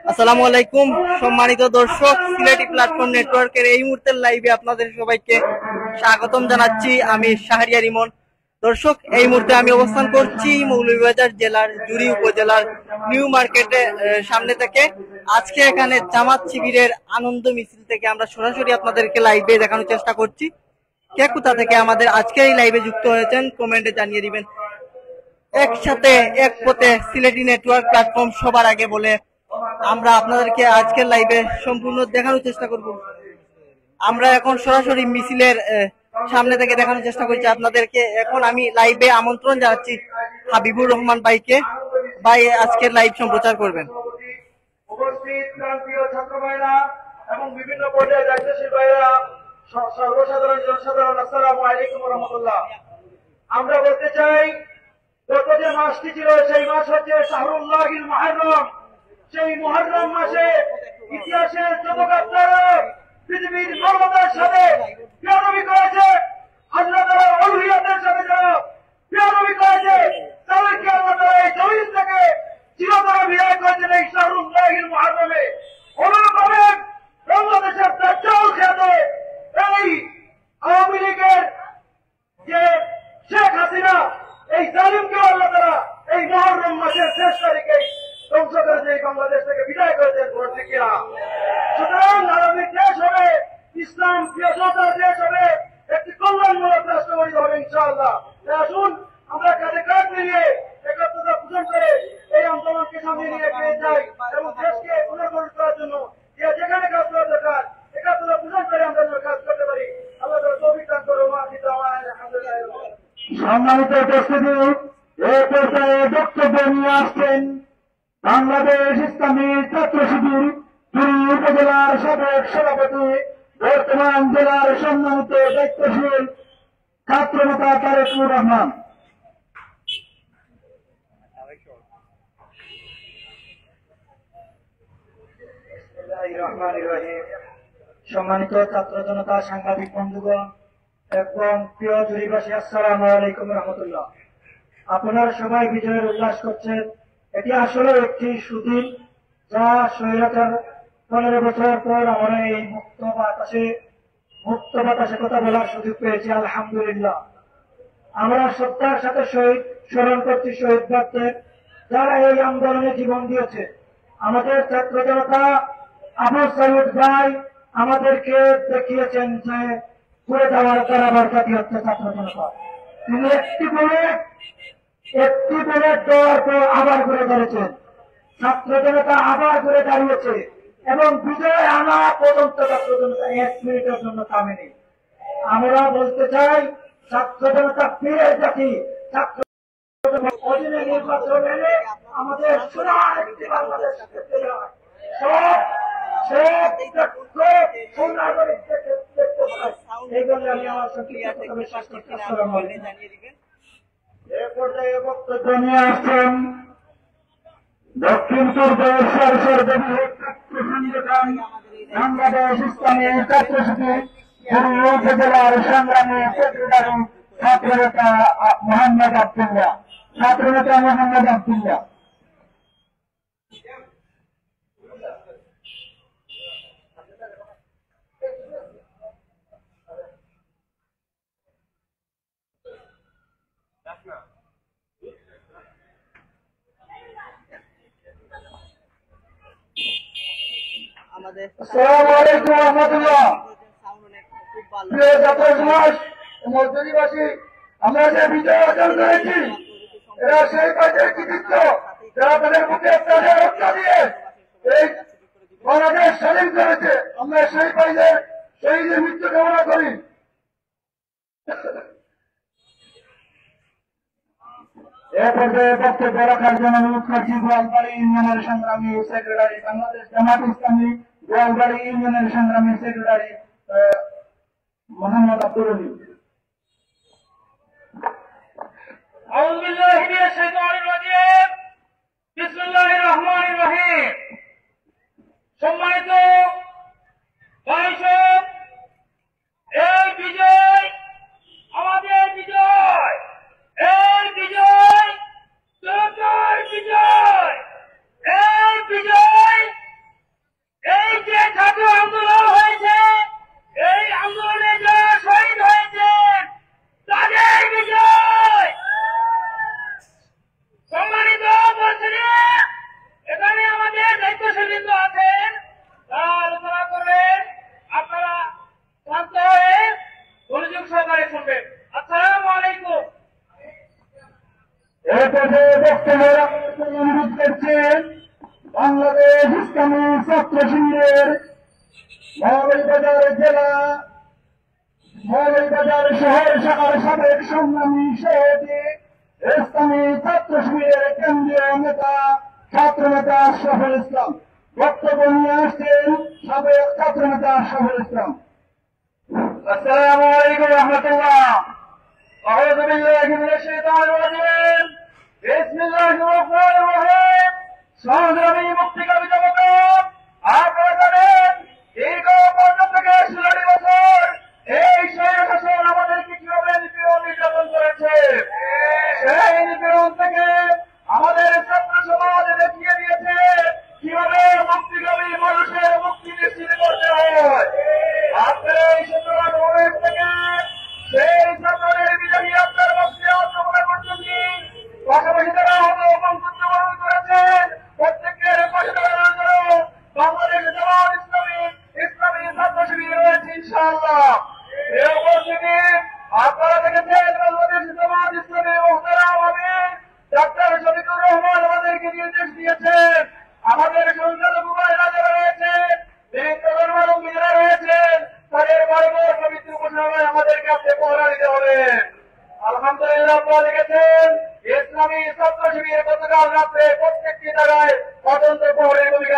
আসসালামু আলাইকুম সম্মানিত দর্শক, সিলেটি প্ল্যাটফর্ম নেটওয়ার্কের এই মুহূর্তের লাইভে আপনাদের সবাইকে স্বাগতম জানাচ্ছি। আমি শাহরিয়ার ইমন। দর্শক, এই মুহূর্তে আমি অবস্থান করছি মৌলভীবাজার জেলার জুড়ি উপজেলার নিউ মার্কেটে সামনে থেকে। আজকে এখানে জামাত শিবিরের আনন্দ মিছিল থেকে আমরা সরাসরি আপনাদেরকে লাইভে দেখানোর চেষ্টা করছি। কে কোথা থেকে আমাদের আজকের এই লাইভে যুক্ত হয়েছেন কমেন্টে জানিয়ে দিবেন। একসাথে এক পথে সিলেটি নেটওয়ার্ক প্ল্যাটফর্ম সবার আগে বলে আমরা আপনাদেরকে আজকের লাইভে সম্পূর্ণ দেখানোর চেষ্টা করব। আমরা এখন সরাসরি মিছিলের সামনে থেকে দেখানোর চেষ্টা করছি আপনাদেরকে। এখন আমি লাইভে আমন্ত্রণ জানাচ্ছি হাবিবুর রহমান ভাইকে। ভাই আজকের লাইভ সম্প্রচার করবেন। উপস্থিত প্রান্তীয় ছাত্র ভাইরা এবং বিভিন্ন পর্যায়ে দায়িত্বশীল ভাইরা, সর্বসাধারণ জনসাধারণ, আসসালামু আলাইকুম ওয়া রাহমাতুল্লাহ। আমরা বলতে চাই, গত যে মাসটি ছিল সেই মাস হচ্ছে শাহরুল্লাহিল মুহররম। সেই মুহররম মাসে ইতিহাসের যত গাদ্দাররা পৃথিবীর মানবতার সাথে বেয়াদবি করেছে, আল্লাহ তাআলার আউলিয়াদের সাথে যারা বেয়াদবি করেছে, তাদেরকে আল্লাহ তাআলা এই জমিন থেকে চিরতরে বিদায় করেছেন এই শাহরুল্লাহিল মুহররমে। অনুরূপভাবে বাংলাদেশের দাজ্জাল খ্যাত এই আওয়ামী লীগের যে শেখ হাসিনা, এই জালিমকে আল্লাহ তাআলা এই মুহররম মাসের 6 তারিখে ধ্বংস করেছে, এই বাংলাদেশ থেকে বিদায় করেছেন। সুতরাং আগামী দেশ হবে ইসলাম প্রিয় সরকার দেশ হবে, একটি কল্যাণমূলক রাষ্ট্র গঠিত হবে ইনশাআল্লাহ। আসুন আমরা কাঁধে কাঁধ মিলিয়ে একত্রতা পোষণ করে এই আন্দোলনকে সামনে নিয়ে এগিয়ে যাই এবং দেশকে পুনর্গঠন করার জন্য যেখানে কাজ করা দরকার একত্রতা পোষণ করে আমরা কাজ করতে পারি। আল্লাহ তাআলা তৌফিক দান করুন। আলহামদুলিল্লাহ। সম্মানিত উপস্থিতি, এই পর্যায়ে বক্তব্য নিয়ে আসছেন বাংলাদেশ ইসলামী ছাত্র শিবির জুড়ি উপজেলার সাবেক সভাপতি, বর্তমান জেলার সম্মানিত দায়িত্বশীল ছাত্রনেতা তারেকুর রহমান। সম্মানিত ছাত্র জনতা, সাংবাদিক বন্ধুগণ এবং প্রিয় জুড়িবাসী, আসসালামু আলাইকুম রহমতুল্লাহ। আপনারা সবাই বিজয়ের উল্লাস করছেন। এটি আসলে একটি সুদিন, যা স্বৈরাচার 15 বছর পর আমরা এই মুক্ত বাতাসে কথা বলার সুযোগ পেয়েছি। আলহামদুলিল্লাহ। আমরা শ্রদ্ধার সাথে শহীদ স্মরণ করছি শহীদ ব্যক্তিদের, যারা এই আন্দোলনে জীবন দিয়েছে। আমাদের ছাত্র জনতা আবু সাইদ ভাই আমাদেরকে দেখিয়েছেন যে ঘুরে যাওয়ার কারাবার কাটি হচ্ছে ছাত্র জনতা। তিনি একটি বুলেট দেওয়ার পর আবার ঘুরে দাঁড়িয়েছেন। ছাত্র জনতা আবার ঘুরে দাঁড়িয়েছে এবং বিজয় আনা পর্যন্ত ছাত্র জনতা 1 মিনিটের জন্য থামেনি। আমরা বলতে চাই, ছাত্র জনতা পীরের জাতি, ছাত্র অধীনে নির্বাচন এলে আমাদের সোনার একটি বাংলাদেশ দেখতে হয়। এই বলে আমি আমার জানিয়ে দিবেন। এ পর্যায়ে বক্তব্য নিয়ে আসছেন দক্ষিণ পূর্ব সরকারি ছাত্র সংগঠন বাংলাদেশ ইসলামী ছাত্র শিবির উপজেলার সংগ্রামী সেক্রেটারি ছাত্রনেতা মোহাম্মদ আব্দুল্লাহ। আসসালামু আলাইকুম ওয়া রাহমাতুল্লাহ। প্রিয় ছাত্র সমাজ, মধ্যবাসী, আমরা যে বিজয় অর্জন করেছি, এরা সেই কাজের কৃতিত্ব যারা তাদের বুকে প্রাণের রক্ষা দিয়ে এই বাংলাদেশ স্বাধীন করেছে। আমরা সেই কাজের শহীদের মৃত্যু কামনা করি। এ পর্যায়ে বক্তব্য রাখার জন্য অনুরোধ করছি গোয়ালবাড়ি ইউনিয়নের সংগ্রামী সেক্রেটারি, বাংলাদেশ জামাত ইসলামী গোয়ালবাড়ি ইউনিয়নের সংগ্রামী সেক্রেটারি মোহাম্মদ আব্দুল রহিম। আউযু বিল্লাহি মিনাশ শাইতানির রাজিম। বিসমিল্লাহির রহমানির রহিম। সম্মানিত ভাইসব, এই বিজয় আমাদের বিজয়, এই বিজয় জনতার বিজয়, এই বিজয় বাংলাদেশ ইসলামী ছাত্র শিবিরের মৌলভীবাজার জেলা মৌলভীবাজার শহর শাখার সাবেক সংগ্রামী সভাপতি ইসলামী ছাত্র শিবিরের কেন্দ্রীয় নেতা ছাত্র নেতা আশরাফুল ইসলাম বক্তব্য নিয়ে আসছেন সাবেক ছাত্র নেতা আশরাফুল ইসলাম। আসসালামু আলাইকুম রহমতুল্লাহ। أعوذ بالله من الشيطان الرجيم بسم الله الرحمن الرحيم সংগ্রামী মুক্তিকামী জগৎ আপনারা জানেন দীর্ঘ ৫০ থেকে ১৬ বছর এই স্বৈরশাসন আমাদেরকে কিভাবে নিপীড়ন নির্যাতন করেছে। সেই নিপীড়ন থেকে আমাদের ছাত্র সমাজ দেখিয়ে দিয়েছে কিভাবে মুক্তিকামী মানুষের মুক্তি নিশ্চিত করতে হয়। আপনারা এই সূত্রপাত থেকে সেই ছাত্রদের বিজয়ী আত্মার মুক্তি কামনা করতেছি। পাশাপাশি তারা বঙ্কুত্ব বরণ করেছেন প্রত্যেকের পাশে দাঁড়ানোর জন্য বাংলাদেশ জামাত ইসলামী ছাত্র শিবির রয়েছে ইনশাআল্লাহ। এই উপস্থিতি আপনারা দেখেছেন বাংলাদেশ জামাত ইসলামী মুহতারাম আমির ডাক্তার শফিকুর রহমান আমাদেরকে নির্দেশ দিয়েছেন আমাদের সংখ্যালঘু ভাইরা যারা রয়েছেন বিভিন্ন ধর্মাবলম্বীরা রয়েছেন তাদের বারবার পবিত্র ঘোষণায় আমাদের কাছে পহরা দিতে হবে। আলহামদুলিল্লাহ আপনারা দেখেছেন ইসলামী ছাত্র শিবির গতকাল রাত্রে প্রত্যেকটি জায়গায় তদন্ত প্রহরীর ভূমিকা